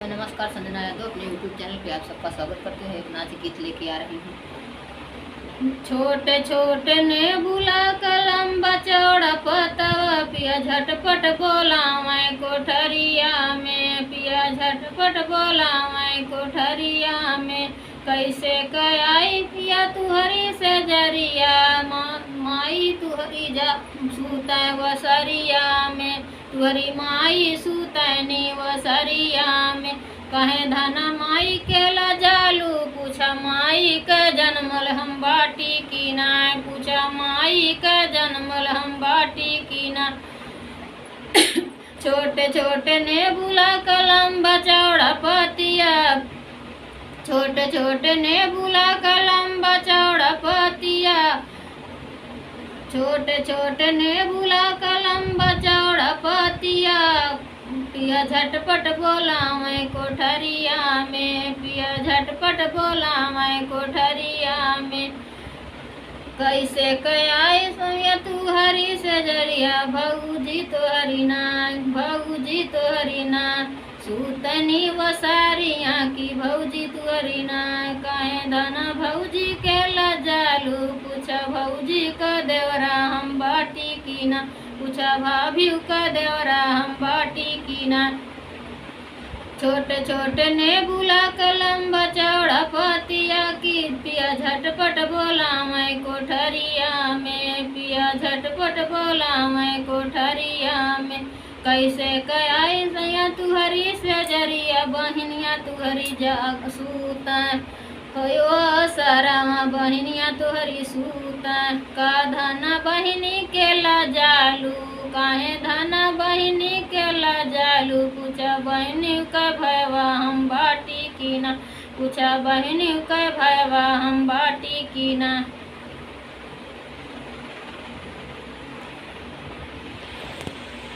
नमस्कार, संजना यादव अपने YouTube channel पे आप सबका स्वागत करते हैं। एक नाच गीत लेके आ रही हूँ। छोटे छोटे ने बुला कलम बचौड़ा पतवा पिया झटपट बोला मैं कोठरिया में, पिया झटपट बोला मैं कोठरिया में। कैसे कयाई पिया तुहरी से जरिया माई तुहरी जा सूता वसरिया में, तुहरी माई सूतनी वसरिया में। कहे धना माई के लजालू पूछा माई के जन्मल हम बाटी की ना, पूछा माई के जन्मल हम बाटी की ना। छोटे छोटे ने बुला कलम बचौड़ा पतिया, छोटे छोटे ने बुला कलम बचौड़ा पतिया, छोटे छोटे ने बुला कलम बचौड़ा पतिया। पिया झटपट बोला मैं कोठरिया में, पिया झटपट बोला मैं कोठरिया में। कैसे कयाई सोया तू हरी से जरिया भौजी तो हरी ना, भौजी तो हरी ना। सूतनी वसारिया की भौजी तू हरी ना। कहे धना भौजी के लजालू पूछा भौजी का देवरा हम बाटी की ना, पूछा भाभी का देवरा हम बाटी की ना। छोटे छोटे ने बुला कलम बचौड़ा पतिया की, पिया झटपट बोला मैं कोठरिया में, पिया झटपट बोला मैं कोठरिया में। कैसे कयाई सैया तुहरी से जरिया बहनिया तुहरी जाग सूता हो सारा बहनिया तुहरी सूता। का धना बहनी के लजालू, काहे धना बहनी के लजालू पूछा बहनी का भैया हम बाटी की ना, पूछा बहनी का भैया हम बाटी की ना।